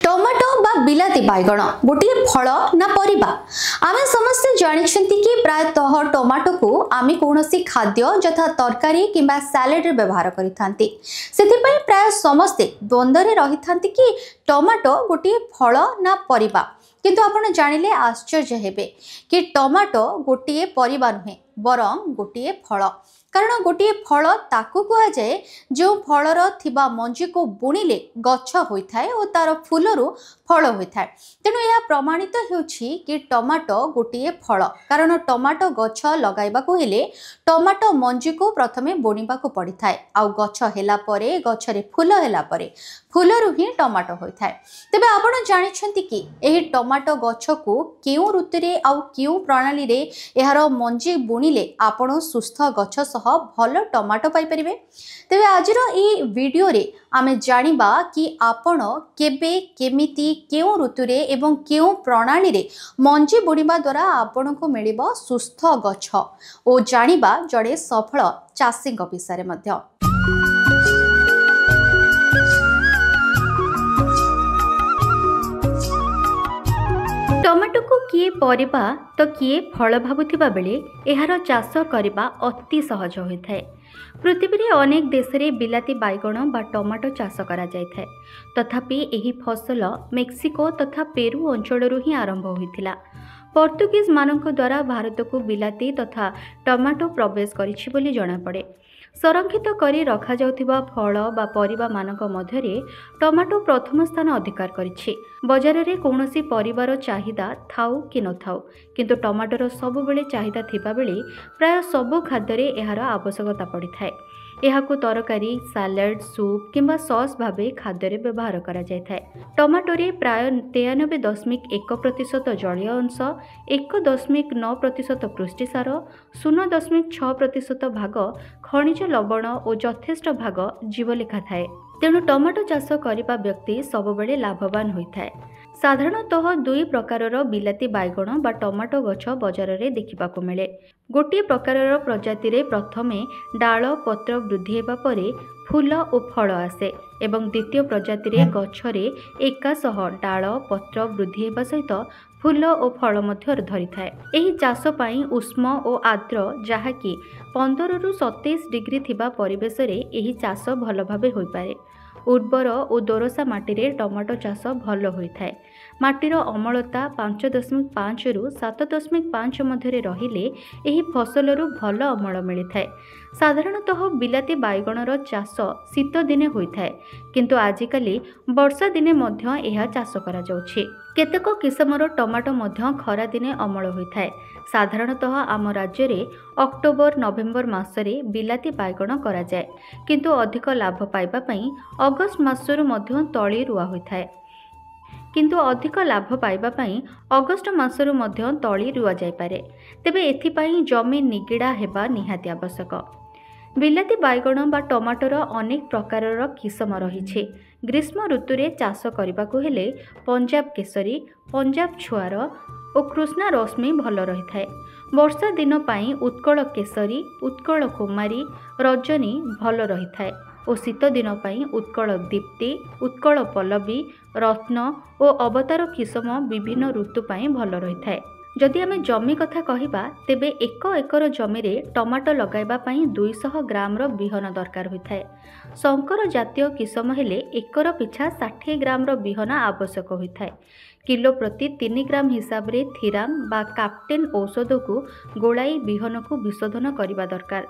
Tomato बा बिलाती बैगण गोटे फल ना परिबा आमे समस्ते जानिछंती कि प्रायतः टमाटो को आमे कोनोसी खाद्य यथा तरकारी किंबा सैलेड रे व्यवहार करिथांती। सेथिपई प्राय समस्ते द्वंद्व रे रहिथांती कि टमाटो गोटे फल ना परिबा। किंतु आपण जानिले आश्चर्य हेबे कि टमाटो गोटे परिबा नुहे बरं गोटे फल। कारण गोटे फल ताकू कह जाए जो फलर थिबा मंजी को बुणिले गछ होइथाय और तार फूलरू फल होइथाय। तेणु यह प्रमाणित होउछि कि टमाटो गोटे फल। कारण टमाटो गछ लगाइबाकू हेले टमाटो मंजी को प्रथमे बुणिबा को पड़िथाय आउ गछ हेला परे गछरे फूल हेला परे फूलरू ही टमाटो होइथाय। तेबे आपण जानिछंती कि एही टमाटो गछ को केउ ऋतुरे आउ केउ प्रणाली रे एहार मंजी बुणिले आपण सुस्थ गछ सह भल टमाटो पाई परिबे। तेबे आजिर ई वीडियो रे आमे जानिबा कि आपण केबे केमिति केउ ऋतुरे एवं केउ प्रणाली रे मंजी बुणिबा द्वारा आपण को मिलिबो सुस्थ गछ ओ जानिबा जड़े सफल चाषी विषय मध्य। टमाटो को किए परिबा तो किए फल भाबुथिबा बेले एहार चाष करिबा अति सहज होइथाय। पृथ्वी रे अनेक देश रे बिलाती बैगण बा टमाटो चाष करा जायथाय। तथापि एही फसल मेक्सिको तथा पेरू अंचलरू ही आरंभ होइथिला। पोर्तुगीज मानक द्वारा भारत को बिलाती तथा टमाटो प्रवेश करिछि बोली जଣା पड़े। संरक्षित करी रखा जाउथिबा फल बा परिबा मानक मध्यरे टमाटो प्रथम स्थान अधिकार करिछि। बजार रे कोनोसी परिबार चाहिदा थाउ कि न थाउ किंतु टमाटोर सब बेले चाहिदा थिबा बेले प्राय सब खाद्य रे एहार आवश्यकता पड़िथाय। एहाकु तरकारी सैलेड सूप किंबा सॉस भाबे खाद्य रे व्यवहार करा जायथाय। टमाटो रे प्राय 93.1% जलीय अंश, 1.9% पुष्टिसार, 0.6% भाग खनिज लवण और यथेष्ट भाग जीवलेखा थाए। तेणु टमाटो चाष करिबा व्यक्ति सबबेले लाभवान होइथाय। साधारणतः दुई प्रकारर बिलाती बैगण बा टमाटो गछ बजार रे देखिबाकू मिले। गोटे प्रकारर प्रजाति रे प्रथमे डाल पत्र वृद्धि हेबा परे फूल और फल आसे एवं द्वितीय प्रजाति रे गछरे एकासह डाल पत्र वृद्धि हेबा सहित फूल और फल मध्य धरी थाए। एही चाष पई उष्म और आर्द्र जहाँकि 15 रु 27 डिग्री थिबा परिवेश रे एही चाष भल भाबे होई पारे। उर्वर और दोरसा माटी रे टमाटो चाष भल होइथाय। माटीर अमलता 5.5 रु 7.5 मध्य रहिले एही फसलरू भल अमल मिलिथाय। साधारणतः बिलाती बैगणर चाष शीत दिने होइथाय किंतु आजिकाली वर्षा दिने मध्य एहा चाष करा जाउछि। केतेक किसमर टमाटो मध्य खरा दिने अमल होइथाय। साधारणतः आम राज्य रे अक्टोबर नवेम्बर मासरे बिलाती बैगण करा जाय किंतु अधिक लाभ पाइबा पई अगस्त मासरू मध्य तळी रुआ होइथाय। किंतु अधिक लाभ पाइबा पई अगस्त मासरू मध्य तळी रुआ जाय पारे। तेबे एथिपई जमी निगिड़ा हेबा निहाती आवश्यक। बिलाती बैगण बा टमाटोर अनेक प्रकारर किसम रहिछे। ग्रीष्म ऋतुरे चाष करिबाकू हेले पंजाब केसरी, पंजाब छुआर और कृष्णा रश्मि भल रही थाए। वर्षा दिन पाई उत्कल केसरी, उत्कल कुमारी, रजनी भल रही थाए और शीत दिन पाई उत्कल दीप्ति, उत्कल पल्लवी, रत्न और अवतार किसम विभिन्न ऋतु पाई भल रही थाए। जदि आमे जमी कथा कहिबा तेबे 1 एकर जमी रे टमाटो लगाइबा पई 200 ग्राम रो बिहन दरकार होइथाय। संकर जातीय किसम हेले एकर पिछा 60 ग्राम रो बिहन आवश्यक होइथाय। किलो प्रति 3 ग्राम हिसाब रे थीराम बा कैप्टेन औषध को गोलाई बिहन को विशोधन करिबा दरकार।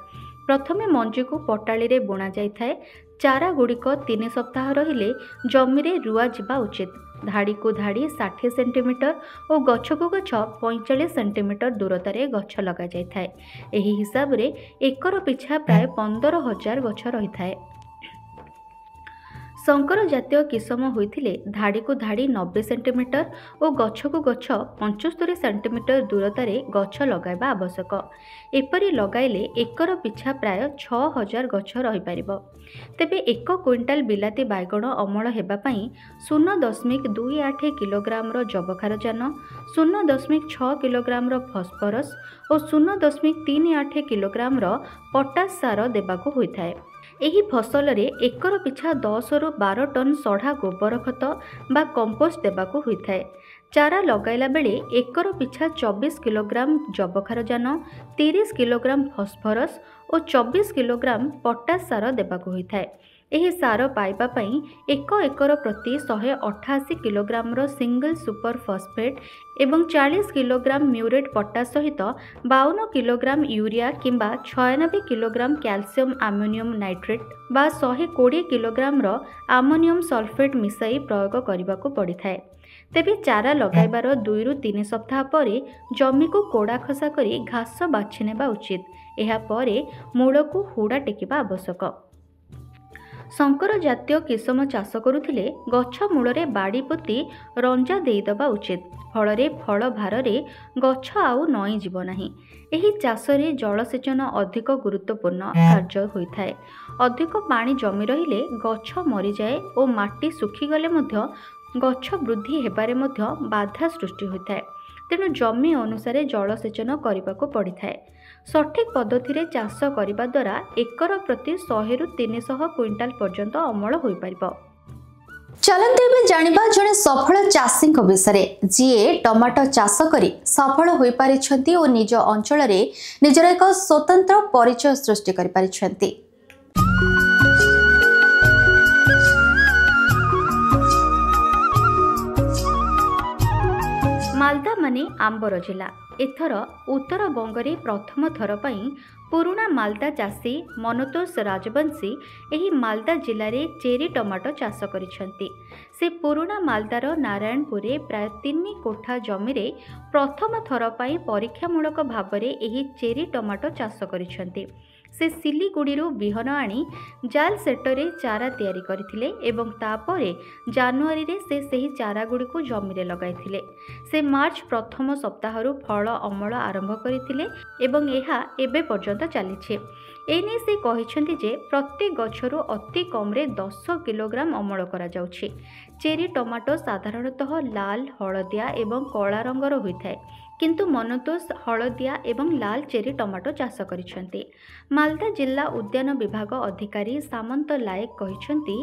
प्रथमे मंजी को पटाली रे बुणा जाइथाय। चारा गुड़िक 3 सप्ताह रहिले जमी रे रुआ जिबा उचित। धाड़ी को धाड़ी 60 सेंटीमीटर और गछ को गछ 45 सेंटीमीटर दूरतार गछ लगा जाइथाय। एही हिसाब रे एकर पिछा प्राय 15,000 गछ रही थाए। संकर जातीय किसम होइथिले धाड़ी को धाड़ी 90 सेंटीमीटर और गछ को गछ 75 सेंटीमीटर दूरतार गछ लगाइबा आवश्यक। एपरी लगाइले एकर पिछा प्राय 6,000 गछ रही पारिबो। तेबे 1 क्विंटाल बिलाती बैगण अमल हेबा पई 0.28 किलोग्राम रो जबखारजान, 0.6 किलोग्राम रो फॉस्फोरस और 0.38 किलोग्राम रो पोटास सार देबाकू होइथाय। ଏହି ଫସଲରେ ଏକର ପିଛା 10 ରୁ 12 ଟନ୍ ସଢ଼ା ଗୋବର ଖତ ବା କମ୍ପୋଷ୍ଟ ଦେବାକୁ ହୋଇଥାଏ। ଚାରା ଲଗାଇଲା ବେଳେ ଏକର ପିଛା 24 କିଲୋଗ୍ରାମ ଯବକ୍ଷାରଜାନ, 30 କିଲୋଗ୍ରାମ ଫସ୍ଫରସ୍ ଓ 24 କିଲୋଗ୍ରାମ ପଟାସ ସାର ଦେବାକୁ ହୋଇଥାଏ। ଏହି ସାର ପାଇବା ପାଇଁ 1 ଏକର ପ୍ରତି 188 କିଲୋଗ୍ରାମର ସିଙ୍ଗଲ ସୁପର ଫସ୍ଫେଟ୍ ଏବଂ 40 କିଲୋଗ୍ରାମ ମ୍ୟୁରେଟ୍ ପଟାସ ସହିତ 52 କିଲୋଗ୍ରାମ ୟୁରିଆ କିମ୍ବା 96 କିଲୋଗ୍ରାମ କ୍ୟାଲସିୟମ ଆମୋନିୟମ ନାଇଟ୍ରେଟ୍ ବା 120 କିଲୋଗ୍ରାମର ଆମୋନିୟମ ସଲଫେଟ୍ ମିଶାଇ ପ୍ରୟୋଗ କରିବାକୁ ପଡ଼ିଥାଏ। ତେବେ ଚାରା ଲଗାଇବାର 2 ରୁ 3 ସପ୍ତାହ ପରେ ଜମିକୁ କୋଡ଼ା ଖସା କରି ଘାସ ବାଛି ନେବା ଉଚିତ। ଏହାପରେ ମୂଳକୁ ହୁଡ଼ା ଟେକିବା ଆବଶ୍ୟକ। ଶଙ୍କର ଜାତୀୟ କିସମ ଚାଷ କରୁଥିଲେ ଗଛ ମୂଳରେ ବାଡ଼ି ପୋତି ରଞ୍ଜା ଦେଇଦେବା ଉଚିତ। ଫଳରେ ଫଳ ଭାରରେ ଗଛ ଆଉ ନଇଁଯିବ ନାହିଁ। ଏହି ଚାଷରେ ଜଳସେଚନ ଅଧିକ ଗୁରୁତ୍ୱପୂର୍ଣ୍ଣ କାର୍ଯ୍ୟ ହୋଇଥାଏ। ଅଧିକ ପାଣି ଜମି ରହିଲେ ଗଛ ମରିଯାଏ ଓ ମାଟି ଶୁଖିଗଲେ ମଧ୍ୟ ଗଛ ବୃଦ୍ଧି ହେବାରେ ମଧ୍ୟ ବାଧା ସୃଷ୍ଟି ହୋଇଥାଏ। ତେଣୁ ଜମି ଅନୁସାରେ ଜଳସେଚନ କରିବାକୁ ପଡ଼ିଥାଏ। ସଠିକ୍ ପଦ୍ଧତିରେ ଚାଷ କରିବା ଦ୍ୱାରା ଏକର ପ୍ରତି 100 ରୁ 300 କ୍ୱିଣ୍ଟାଲ ପର୍ଯ୍ୟନ୍ତ ଅମଳ ହୋଇପାରିବ। चलते एबे जानिबा जने सफल चाषी विषय जी टमाटो चाष करी सफल हो पारिछंती और निज अंचल रे निजर एक स्वतंत्र परिचय सृष्टि करि पारिछंती। मालदा माने आंबर जिला एथर उत्तर बंगरे प्रथम थर पई पुराणा मालदा चाषी मनतोष राजवंशी एही मालदा जिले में चेरी टमाटो चाष करिसेंती। से पुराणा मालदार नारायणपुर प्राय 3 कोठा जमी रे प्रथम थर पई परीक्षामूलक भावरे एही चेरी टमाटो चाष करिसेंती। से सिलीगुड़ीरू बिहन आनी जाल सेटरे चारा तैयारी करथिले एवं तापरे जानुआरी रे से सही चारा गुड़ी को जमी रे लगाइथिले। से मार्च प्रथम सप्ताहरु फल अमल आरंभ करथिले एवं एहा एबे पर्यंत चलीछे। एने से कहिसेंती जे प्रति गछरु अति कम रे 10 किलोग्राम अमल करा जाउछि। चेरी टमाटो साधारणतः लाल, हलदिया एवं कला रंगर होइथाय, किंतु मनतोष हलदिया एवं लाल चेरी टमाटो चाष करिसेंती। मालदा जिला उद्यान विभाग अधिकारी सामंत लायक कहिसेंती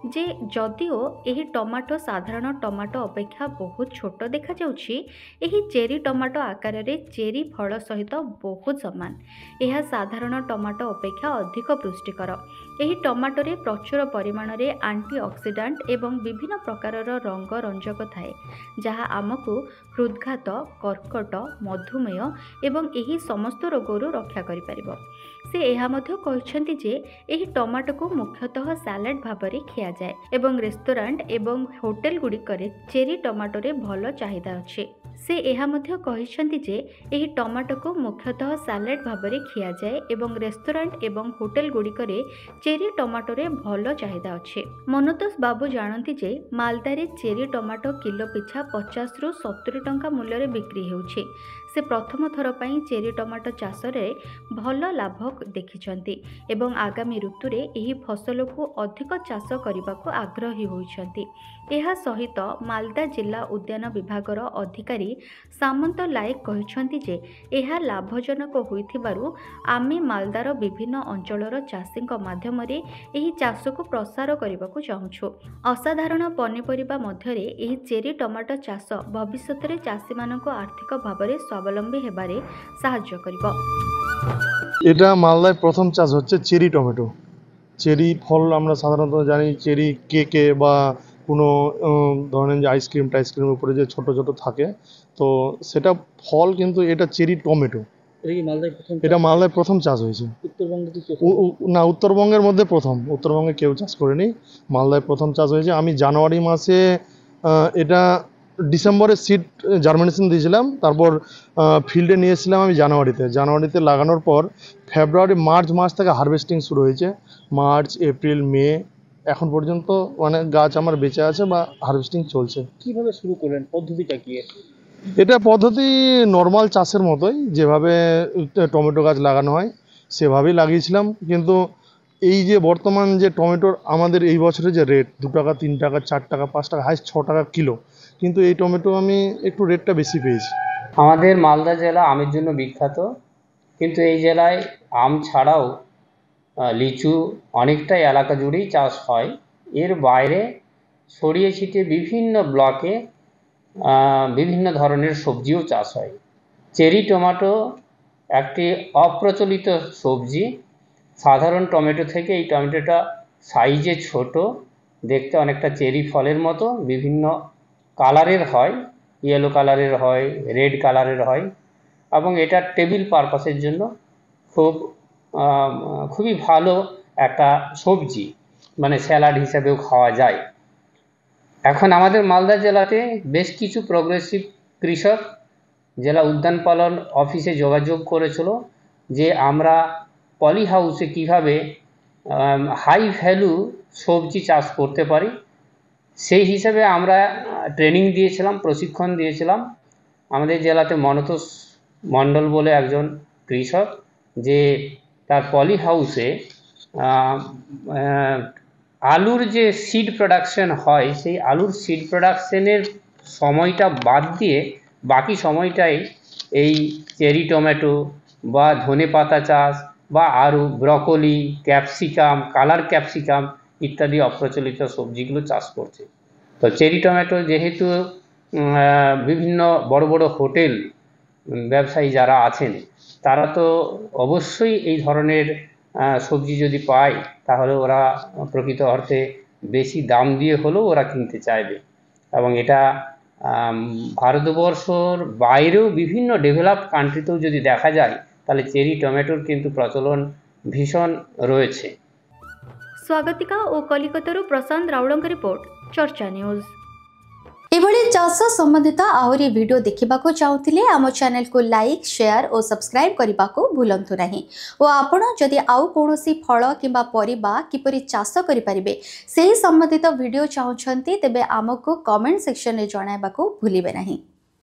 जे जदिओ एही टमाटो साधारण टमाटो अपेक्षा बहुत छोट देखा जाउछि, एही चेरी टमाटो आकार रे चेरी फल सहित बहुत समान। यह साधारण टमाटो अपेक्षा अधिक पुष्टिकर। एही टमाटो रे प्रचुर परिमाण रे एंटीऑक्सीडेंट एवं विभिन्न प्रकार रंग रंजक थाए, जहाँ आमको हृदघात, कर्कट, मधुमेह एवं एही समस्त रोगरू रक्षा करि परिबो। से एहा मध्य कहिसेंती जे एही टमाटो को मुख्यतः सैलेड भाबरे खिया जाए एवं रेस्टोरेंट एवं होटेल गुड़िकरे चेरी टमाटो रे भल चाहिदा अछि। से एहा मध्य कहिसेंती जे एही टमाटो को मुख्यतः सैलेड भाबरे खिया जाए एवं रेस्टोरेंट एवं होटेल गुड़िकरे चेरी टमाटो रे भल चाहिदा अछि। मनतोष बाबू जानती जे मालदा रे चेरी टमाटो किलो पिछा 50 रु 70 टंका मूल्य रे बिक्री हेउछि। से प्रथम थर पई चेरी टमाटो चाष रे भल लाभ देखिछंती एवं आगामी ऋतु रे एही फसल को अधिक चाष करबा को आग्रही होइछंती। एहा सहित मालदा जिला उद्यान विभागर अधिकारी सामंत लायक कहिछंती जे एहा लाभजनक होइथिबारु आमे मालदार विभिन्न अंचलर चाषीक माध्यम रे एही चाष को प्रसार करबा को चाहुछु। असाधारण पनिपरिबा मध्यरे एही चेरी टमाटो चाष भविष्यत रे चाषी मानको आर्थिक भाबरे स्वावलंबी हेबारे साहाय्य करिबो। এটা মালদায় প্রথম চাষ হচ্ছে চেরি টমেটো। চেরি ফল আমরা সাধারণত জানি চেরি কেকে বা কোনো ধরনের যে আইসক্রিমের উপরে যে ছোট ছোট থাকে, তো সেটা ফল, কিন্তু এটা চেরি টমেটো। এটা মালদায় প্রথম চাষ হয়েছে। না, উত্তরবঙ্গের মধ্যে প্রথম। উত্তরবঙ্গে কেউ চাষ করেনি, মালদায় প্রথম চাষ হয়েছে। আমি জানুয়ারি মাসে এটা ডিসেম্বরে সিড জার্মিনেশন দিয়েছিলাম, তারপর ফিল্ডে নিয়ে এসেছিলাম আমি জানুয়ারিতে লাগানোর পর ফেব্রুয়ারি মার্চ মাস থেকে হারভেস্টিং শুরু হয়েছে। মার্চ, এপ্রিল, মে এখন পর্যন্ত মানে গাছ আমার বেঁচে আছে বা হারভেস্টিং চলছে। কিভাবে শুরু করলেন, পদ্ধতিটা কি? এটা পদ্ধতি নর্মাল চাষের মতোই, যেভাবে টমেটো গাছ লাগানো হয় সেভাবেই লাগিয়েছিলাম। কিন্তু এই যে বর্তমান যে টমেটোর আমাদের এই বছরে যে রেট 2 টাকা, 3 টাকা, 4 টাকা, 5 টাকা, হাইস্ট 6 টাকা কিলো, কিন্তু এই টমেটো আমি একটু রেটটা বেশি পেয়েছি। আমাদের মালদা জেলা আমের জন্য বিখ্যাত, কিন্তু এই জেলায় আম ছাড়াও লিচু অনেকটাই এলাকা জুড়েই চাষ হয়। এর বাইরে ছড়িয়ে ছিটিয়ে বিভিন্ন ব্লকে বিভিন্ন ধরনের সবজিও চাষ হয়। চেরি টমেটো একটি অপ্রচলিত সবজি। সাধারণ টমেটো থেকে এই টমেটোটা সাইজে ছোট, দেখতে অনেকটা চেরি ফলের মতো, বিভিন্ন কালারের হয়, ইয়েলো কালারের হয়, রেড কালারের হয়, এবং এটা টেবিল পারপাসের জন্য খুবই ভালো একটা সবজি, মানে স্যালাড হিসাবেও খাওয়া যায়। এখন আমাদের মালদা জেলাতে বেশ কিছু প্রগ্রেসিভ কৃষক জেলা উদ্যান পালন অফিসে যোগাযোগ করেছিল যে আমরা পলি হাউসে কীভাবে হাই ভ্যালু সবজি চাষ করতে পারি। সেই হিসাবে আমরা ট্রেনিং দিয়েছিলাম, প্রশিক্ষণ দিয়েছিলাম। আমাদের জেলাতে মনতোষ মণ্ডল বলে একজন কৃষক, যে তার পলি হাউসে আলুর যে সিড প্রোডাকশন হয়, সেই আলুর সিড প্রোডাকশনের সময়টা বাদ দিয়ে বাকি সময়টাই এই চেরি টমেটো বা ধনে পাতা চাষ বা আরও ব্রকলি, ক্যাপসিকাম, কালার ক্যাপসিকাম ইত্যাদি অপ্রচলিত সবজিগুলো চাষ করছে। তো চেরি টমেটো যেহেতু বিভিন্ন বড় বড় হোটেল ব্যবসায়ী যারা আছেন তারা তো অবশ্যই এই ধরনের সবজি যদি পায় তাহলে ওরা প্রকৃত অর্থে বেশি দাম দিয়ে হলেও ওরা কিনতে চাইবে। এবং এটা ভারতবর্ষর বাইরেও বিভিন্ন ডেভেলপড কান্ট্রিতেও যদি দেখা যায় তাহলে চেরি টমেটোর কিন্তু প্রচলন ভীষণ রয়েছে। ସ୍ୱାଗତିକା ଓ କଲିକତାରୁ ପ୍ରଶାନ୍ତ ରାଉଳଙ୍କ ରିପୋର୍ଟ, ଚର୍ଚ୍ଚା ନ୍ୟୁଜ୍। ଏଭଳି ଚାଷ ସମ୍ବନ୍ଧିତ ଆହୁରି ଭିଡ଼ିଓ ଦେଖିବାକୁ ଚାହୁଁଥିଲେ ଆମ ଚ୍ୟାନେଲକୁ ଲାଇକ୍, ସେୟାର ଓ ସବସ୍କ୍ରାଇବ୍ କରିବାକୁ ଭୁଲନ୍ତୁ ନାହିଁ। ଓ ଆପଣ ଯଦି ଆଉ କୌଣସି ଫଳ କିମ୍ବା ପରିବା କିପରି ଚାଷ କରିପାରିବେ ସେହି ସମ୍ବନ୍ଧିତ ଭିଡ଼ିଓ ଚାହୁଁଛନ୍ତି ତେବେ ଆମକୁ କମେଣ୍ଟ ସେକ୍ସନରେ ଜଣାଇବାକୁ ଭୁଲିବେ ନାହିଁ।